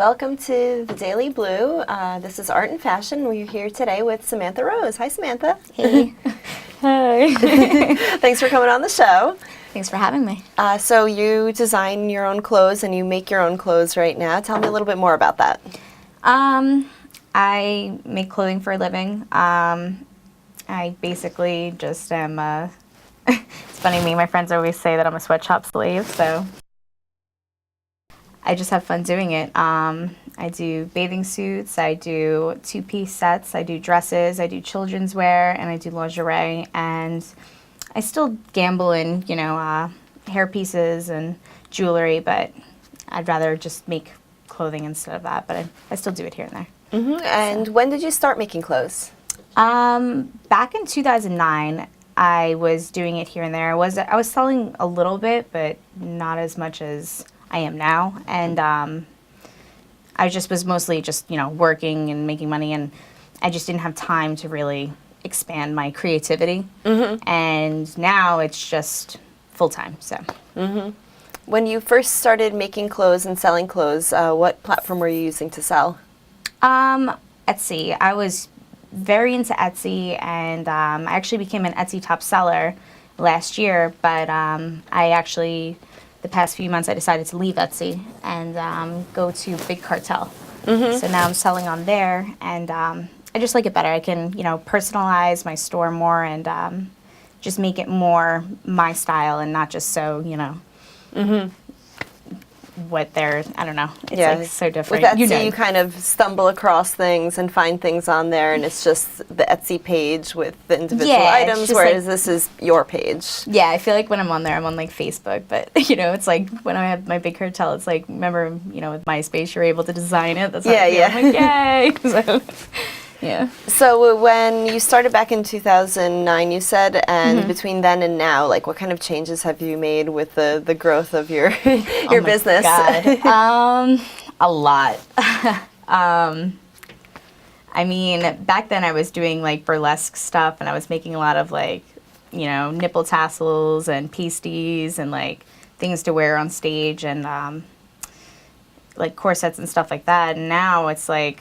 Welcome to the Daily Blue. This is Art and Fashion. We're here today with Samantha Rose. Hi, Samantha. Hey. Hi. Thanks for coming on the show. Thanks for having me. So you design your own clothes and you make your own clothes right now. Tell me a little bit more about that. I make clothing for a living. I basically just am, it's funny, me and my friends always say that I'm a sweatshop slave, so I just have fun doing it. I do bathing suits, I do two-piece sets, I do dresses, I do children's wear, and I do lingerie, and I still gamble in, hair pieces and jewelry, but I'd rather just make clothing instead of that, but I still do it here and there. Mm-hmm. And when did you start making clothes? Back in 2009, I was doing it here and there. I was selling a little bit, but not as much as I am now. And I just was mostly just, working and making money, and I just didn't have time to really expand my creativity. Mm-hmm. And now it's just full-time, so. Mm-hmm. When you first started making clothes and selling clothes, what platform were you using to sell? Etsy. I was very into Etsy, and I actually became an Etsy top seller last year, but the past few months I decided to leave Etsy and go to Big Cartel. Mm-hmm. So now I'm selling on there, and I just like it better. I can, personalize my store more and just make it more my style and not just so, mm-hmm. what they're, I don't know, it's like so different. With Etsy, you kind of stumble across things and find things on there, and it's just the Etsy page with the individual items, whereas this is your page. Yeah, I feel like when I'm on there, I'm on like Facebook, but it's like when I have my Big Cartel, it's like, remember, with MySpace, you're able to design it. That's how I feel. I'm like, yay! So, yeah. So when you started back in 2009, you said, and mm-hmm. between then and now, like, what kind of changes have you made with the growth of your your business? God. A lot. I mean, back then I was doing like burlesque stuff, and I was making a lot of like, nipple tassels and pasties and like things to wear on stage and like corsets and stuff like that. And now it's like,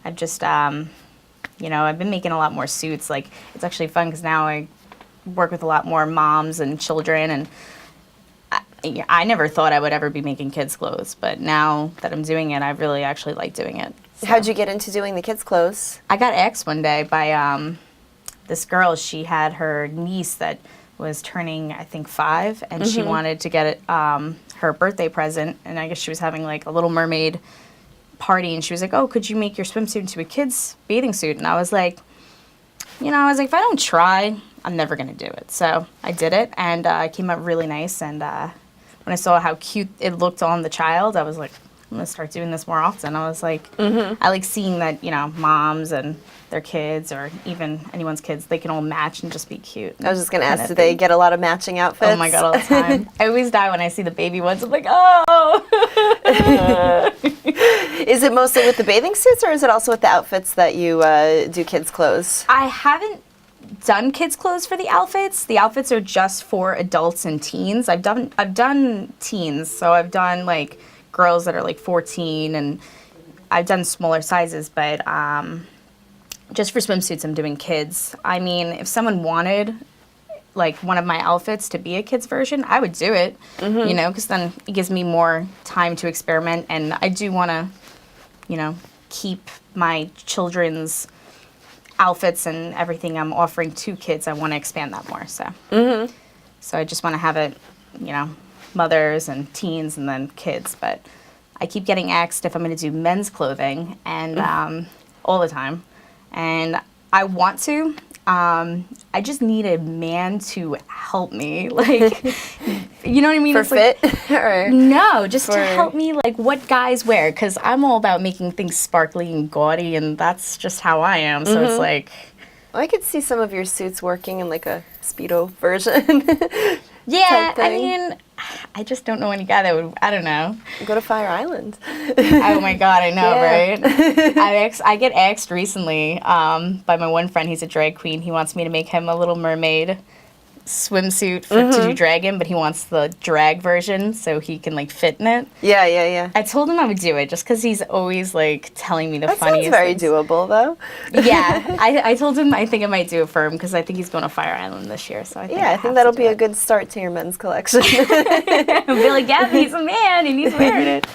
I've just, I've been making a lot more suits. Like, it's actually fun because now I work with a lot more moms and children, and I never thought I would ever be making kids' clothes, but now that I'm doing it, I really actually like doing it. So. How'd you get into doing the kids' clothes? I got asked one day by this girl. She had her niece that was turning, I think, 5, and mm-hmm. she wanted to get it, her birthday present, and I guess she was having like a Little Mermaid party, and she was like, oh, could you make your swimsuit into a kid's bathing suit? And I was like, if I don't try, I'm never going to do it. So I did it, and it came out really nice, and when I saw how cute it looked on the child, I was like, I'm going to start doing this more often. I was like, mm-hmm. I like seeing that, moms and their kids, or even anyone's kids, they can all match and just be cute. I was just going to ask, do they get a lot of matching outfits? Oh my God, all the time. I always die when I see the baby ones. I'm like, oh! Is it mostly with the bathing suits, or is it also with the outfits that you do kids' clothes? I haven't done kids' clothes for the outfits. The outfits are just for adults and teens. I've done teens, so I've done like girls that are like 14, and I've done smaller sizes, but just for swimsuits, I'm doing kids. I mean, if someone wanted like one of my outfits to be a kid's version, I would do it, mm-hmm. Because then it gives me more time to experiment, and I do want to, keep my children's outfits and everything I'm offering to kids. I want to expand that more, so. Mm-hmm. So I just want to have it, mothers and teens and then kids, but I keep getting asked if I'm going to do men's clothing, and all the time, and I want to. I just need a man to help me, like, you know what I mean? For it's fit? Like, or no, just to help me, like, what guys wear, because I'm all about making things sparkly and gaudy, and that's just how I am, so mm-hmm. it's like. Well, I could see some of your suits working in, like, a Speedo version. Yeah, I mean, I just don't know any guy that would, I don't know. Go to Fire Island. Oh my God, I know, right? I get asked recently by my one friend, he's a drag queen. He wants me to make him a Little Mermaid swimsuit to do drag in, but he wants the drag version so he can like fit in it. Yeah. I told him I would do it just because he's always like telling me the funniest That sounds very things. doable, though. Yeah, I told him I think I might do it for him because I think he's going to Fire Island this year. So I think that'll be a good start to your men's collection. I'll be like, yeah, he's a man and he's wearing it.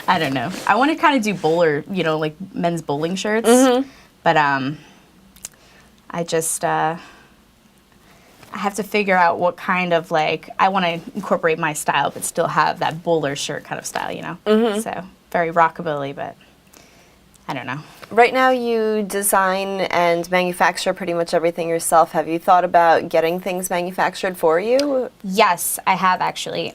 I don't know. I want to kind of do bowler, like men's bowling shirts, but I just I have to figure out what kind of like I want to incorporate my style, but still have that bowler shirt kind of style, So very rockabilly, but I don't know. Right now, you design and manufacture pretty much everything yourself. Have you thought about getting things manufactured for you? Yes, I have actually.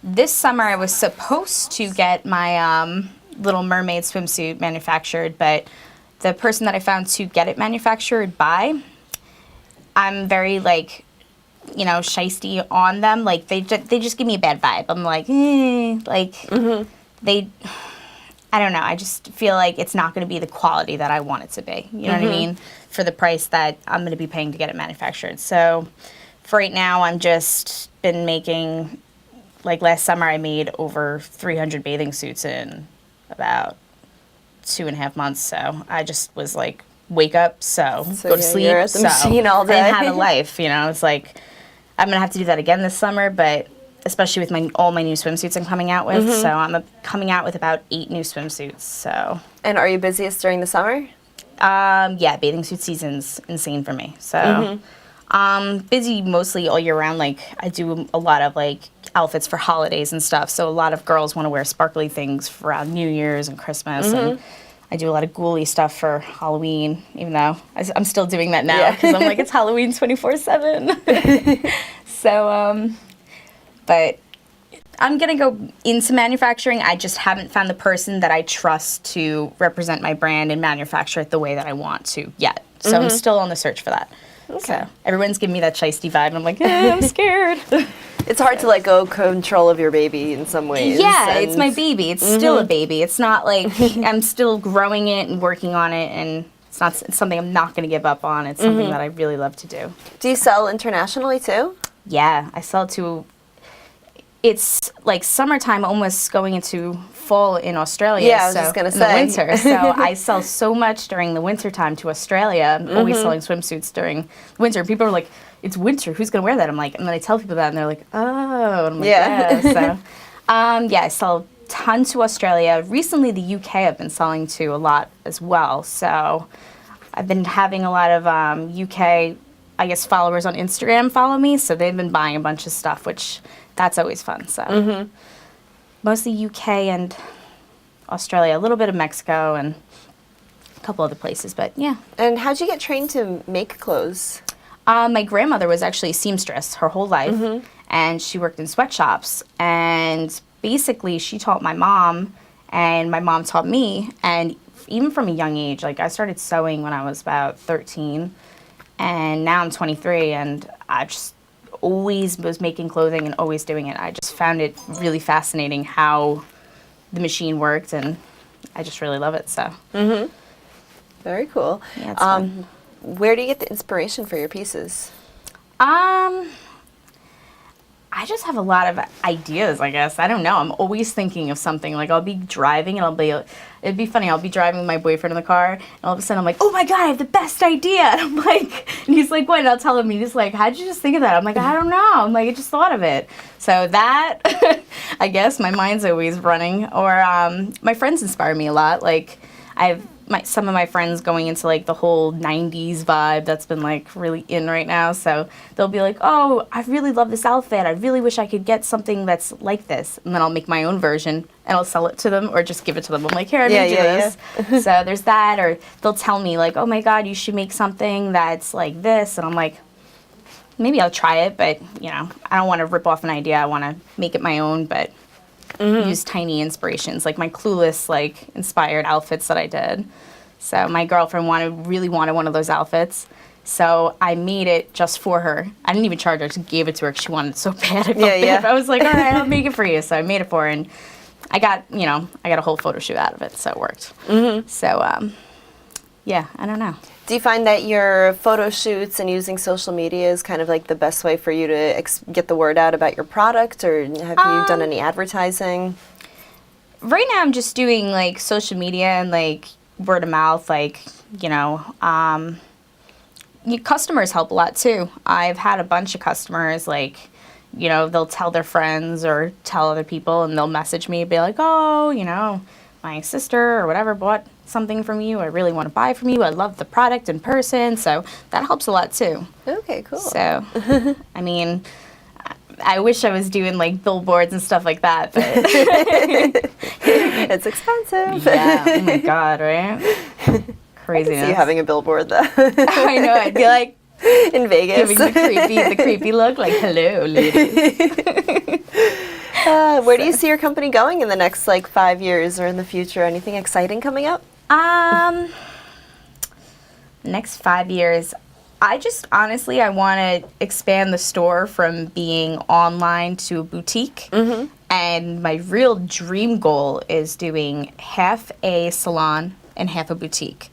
This summer, I was supposed to get my Little Mermaid swimsuit manufactured, but the person that I found to get it manufactured by, I'm very like, shysty on them. Like they just give me a bad vibe. I'm like, I don't know. I just feel like it's not going to be the quality that I want it to be. You know what I mean? For the price that I'm going to be paying to get it manufactured. So for right now, I'm just been making, like last summer, I made over 300 bathing suits in about 2.5 months. So I just was like, wake up, go to sleep, you're at the machine all day. and have a life. It's like I'm gonna have to do that again this summer, but especially with all my new swimsuits I'm coming out with. So I'm coming out with about 8 new swimsuits. So. And are you busiest during the summer? Yeah, bathing suit season's insane for me. So busy mostly all year round. Like I do a lot of like outfits for holidays and stuff. So a lot of girls want to wear sparkly things for around New Year's and Christmas and. I do a lot of ghouly stuff for Halloween, even though I'm still doing that now because I'm like, it's Halloween 24/7. So, but I'm going to go into manufacturing. I just haven't found the person that I trust to represent my brand and manufacture it the way that I want to yet. So I'm still on the search for that. Okay. So everyone's giving me that shisty vibe, and I'm like, I'm scared. It's hard to let go control of your baby in some ways. Yeah, it's my baby. It's still a baby. It's not like I'm still growing it and working on it, and it's something I'm not going to give up on. It's something that I really love to do. Do you sell internationally too? Yeah, I sell to. It's like summertime, almost going into fall in Australia. Yeah, I was just gonna say. In the winter. So I sell so much during the winter time to Australia. I'm always selling swimsuits during winter. People are like, "It's winter. Who's gonna wear that?" I'm like, and then I tell people that, and they're like, "Oh." And I'm like, yeah. So, I sell a ton to Australia. Recently, the UK I've been selling to a lot as well. So I've been having a lot of UK, I guess, followers on Instagram follow me. So they've been buying a bunch of stuff, which. That's always fun. So mostly UK and Australia, a little bit of Mexico and a couple other places, but yeah. And how'd you get trained to make clothes? My grandmother was actually a seamstress her whole life, and she worked in sweatshops. And basically, she taught my mom, and my mom taught me. And even from a young age, like I started sewing when I was about 13, and now I'm 23, and I just always was making clothing and always doing it. I just found it really fascinating how the machine worked, and I just really love it. So, very cool. Yeah, it's fun. Where do you get the inspiration for your pieces? I just have a lot of ideas, I guess. I don't know. I'm always thinking of something. Like, I'll be driving, and it'd be funny. I'll be driving with my boyfriend in the car, and all of a sudden I'm like, oh my God, I have the best idea. And I'm like, and he's like, what? And I'll tell him, he's like, how'd you just think of that? I'm like, I don't know. I'm like, I just thought of it. So that, I guess, my mind's always running. Or my friends inspire me a lot. Like, some of my friends going into like the whole 90s vibe that's been like really in right now. So they'll be like, oh, I really love this outfit. I really wish I could get something that's like this. And then I'll make my own version and I'll sell it to them or just give it to them. I'm like, here, I made you this. Yeah. So there's that. Or they'll tell me like, oh my God, you should make something that's like this. And I'm like, maybe I'll try it. But, I don't want to rip off an idea. I want to make it my own, but use tiny inspirations, like my Clueless, like, inspired outfits that I did. So my girlfriend really wanted one of those outfits. So I made it just for her. I didn't even charge her. I just gave it to her because she wanted it so bad. I felt bad. I was like, all right, I'll make it for you. So I made it for her, and I got a whole photo shoot out of it, so it worked. So, yeah, I don't know. Do you find that your photo shoots and using social media is kind of like the best way for you to get the word out about your product, or have you done any advertising? Right now I'm just doing like social media and like word of mouth, like, you know, customers help a lot too. I've had a bunch of customers, like, you know, they'll tell their friends or tell other people, and they'll message me and be like, oh, you know, my sister or whatever bought something from you. I really want to buy from you. I love the product in person. So that helps a lot too. Okay, cool. So, I mean, I wish I was doing like billboards and stuff like that, but it's expensive. Yeah, oh my God, right? Craziness. I can see you having a billboard though. I know, I'd be like in Vegas, giving the creepy look, like, hello, ladies. Where do you see your company going in the next like 5 years or in the future? Anything exciting coming up? Next 5 years, I just honestly, I want to expand the store from being online to a boutique. Mm-hmm. And my real dream goal is doing half a salon and half a boutique.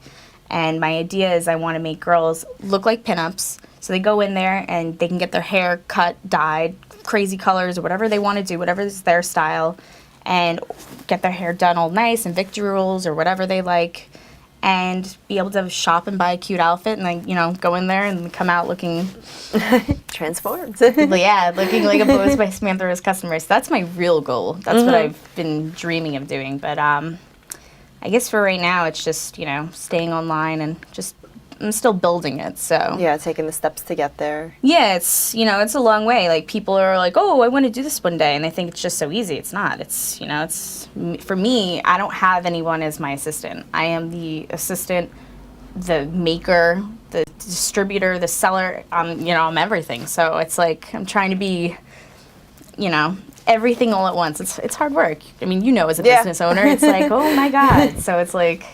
And my idea is I want to make girls look like pinups. So they go in there and they can get their hair cut, dyed, crazy colors, or whatever they want to do, whatever is their style, and get their hair done all nice and Victory rules or whatever they like, and be able to shop and buy a cute outfit and then, you know, go in there and come out looking transformed. Yeah, looking like a Bows by Samantharose customer. So that's my real goal. That's what I've been dreaming of doing. But I guess for right now, it's just, you know, staying online and just, I'm still building it, so. Yeah, taking the steps to get there. Yeah, it's, you know, it's a long way. Like, people are like, oh, I want to do this one day, and they think it's just so easy. It's not. It's, you know, it's, for me, I don't have anyone as my assistant. I am the assistant, the maker, the distributor, the seller. You know, I'm everything. So it's like, I'm trying to be, you know, everything all at once. It's hard work. I mean, you know, as a business owner, it's like, oh my God. So it's like,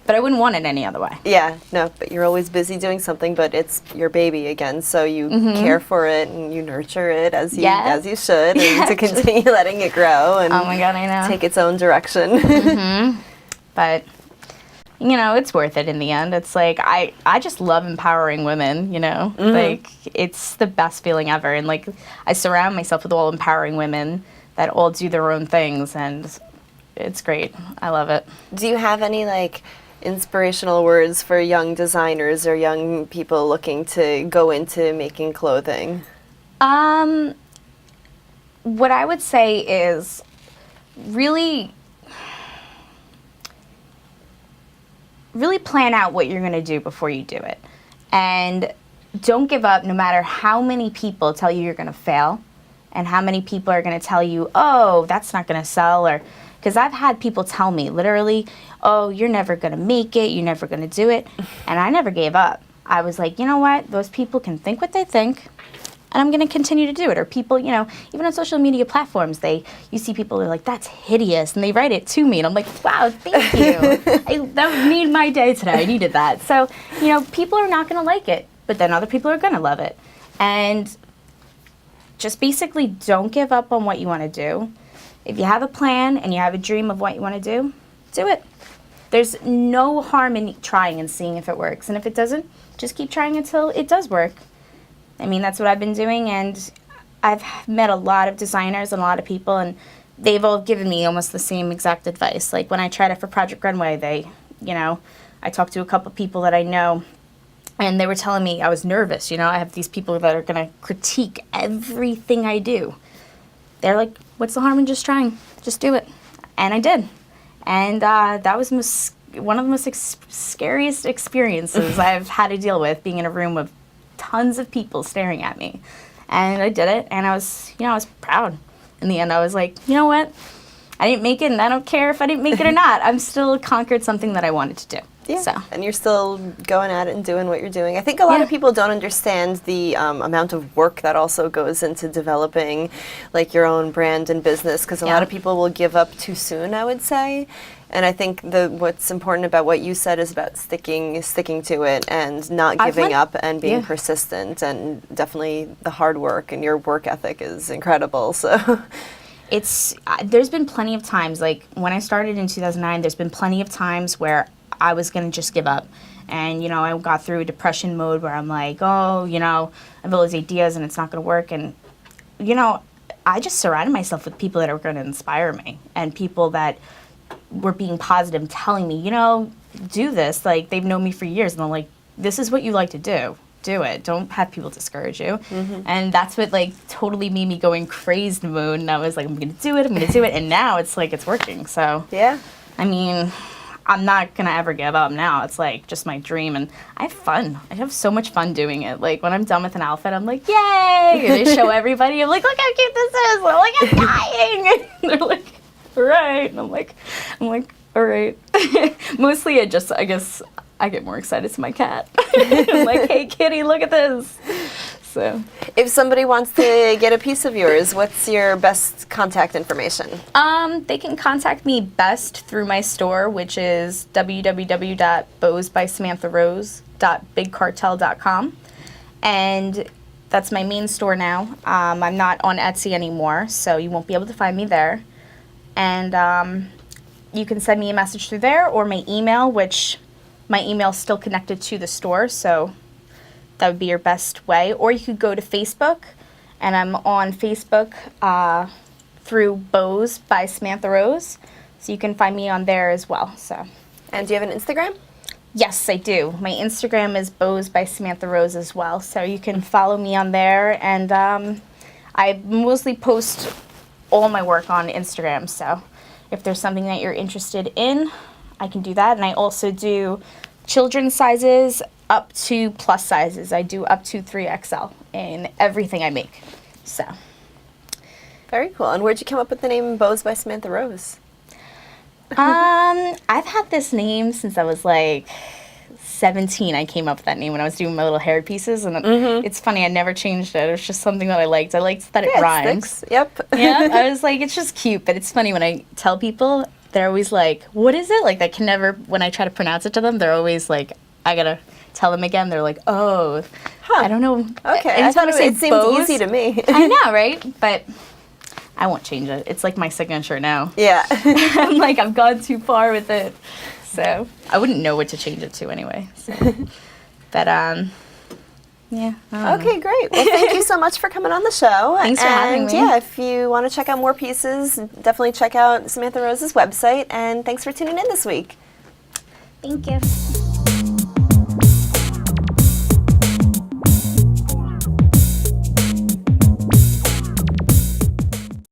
but I wouldn't want it any other way. Yeah, no, but you're always busy doing something, but it's your baby again, so you care for it and you nurture it as you should, and to continue letting it grow and oh my God, I know. take its own direction. But, you know, it's worth it in the end. It's like, I just love empowering women, you know? Like, it's the best feeling ever. And, like, I surround myself with all empowering women that all do their own things, and it's great. I love it. Do you have any, like, inspirational words for young designers or young people looking to go into making clothing? What I would say is really plan out what you're going to do before you do it. And don't give up no matter how many people tell you you're going to fail and how many people are going to tell you, oh, that's not going to sell, or because I've had people tell me literally, oh, you're never going to make it, you're never going to do it. And I never gave up. I was like, you know what? Those people can think what they think, and I'm going to continue to do it. Or people, you know, even on social media platforms, you see people that are like, that's hideous, and they write it to me, and I'm like, wow, thank you. That made my day today. I needed that. So, you know, people are not going to like it, but then other people are going to love it. And just basically don't give up on what you want to do. If you have a plan and you have a dream of what you want to do it. There's no harm in trying and seeing if it works. And if it doesn't, just keep trying until it does work. I mean, that's what I've been doing, and I've met a lot of designers and a lot of people, and they've all given me almost the same exact advice. Like, when I tried it for Project Runway, I talked to a couple people that I know, and they were telling me I was nervous. You know, I have these people that are going to critique everything I do. They're like, what's the harm in just trying? Just do it. And I did. And that was one of the most scariest experiences I've had to deal with, being in a room with tons of people staring at me. And I did it, and I was proud. In the end, I was like, you know what? I didn't make it, and I don't care if I didn't make it or not. I'm still conquered something that I wanted to do. Yeah, so. And you're still going at it and doing what you're doing. I think a lot of people don't understand the amount of work that also goes into developing, like, your own brand and business, because a lot of people will give up too soon, I would say. And I think what's important about what you said is about sticking to it and not giving up and being persistent, and definitely the hard work, and your work ethic is incredible. So. There's been plenty of times, like when I started in 2009, there's been plenty of times where I was going to just give up. And, you know, I got through a depression mode where I'm like, oh, you know, I have all these ideas and it's not going to work. And, you know, I just surrounded myself with people that are going to inspire me and people that were being positive and telling me, you know, do this. Like, they've known me for years and they're like, this is what you like to do. Do it. Don't have people discourage you. And that's what, like, totally made me go in crazed mode. And I was like, I'm going to do it. I'm going to do it. And now it's like, it's working. So, yeah. I mean, I'm not going to ever give up now. It's like just my dream. And I have fun. I have so much fun doing it. Like, when I'm done with an outfit, I'm like, yay. And I show everybody. I'm like, look how cute this is. I'm like, I'm dying. And they're like, all right. And I'm like, all right. Mostly I guess I get more excited to my cat. I'm like, hey, kitty, look at this. So, if somebody wants to get a piece of yours, what's your best contact information? They can contact me best through my store, which is www.bowsbysamantharose.bigcartel.com. And that's my main store now. I'm not on Etsy anymore, so you won't be able to find me there. And you can send me a message through there or my email, which my email is still connected to the store, so that would be your best way. Or you could go to Facebook, and I'm on Facebook through Bows by Samantha Rose, so you can find me on there as well. So, and do you have an Instagram? Yes, I do. My Instagram is Bows by Samantha Rose as well, so you can follow me on there. And I mostly post all my work on Instagram, so if there's something that you're interested in, I can do that. And I also do children's sizes up to plus sizes. I do up to 3XL in everything I make. So, very cool. And where'd you come up with the name Bows by Samantha Rose? I've had this name since I was like 17. I came up with that name when I was doing my little hair pieces, and it's funny, I never changed it. It was just something that I liked. I liked that it rhymes. Sticks. Yep. Yeah, I was like, it's just cute. But it's funny when I tell people, they're always like, what is it? Like, I can never, when I try to pronounce it to them, they're always like, I gotta tell them again. They're like, oh, I don't know. Okay, I thought it seemed easy to me. I know, right? But I won't change it. It's like my signature now. Yeah. I'm like, I've gone too far with it. So I wouldn't know what to change it to anyway. So. But, yeah. Okay, great. Well, thank you so much for coming on the show. Thanks for having me. Yeah, if you want to check out more pieces, definitely check out Samantha Rose's website. And thanks for tuning in this week. Thank you.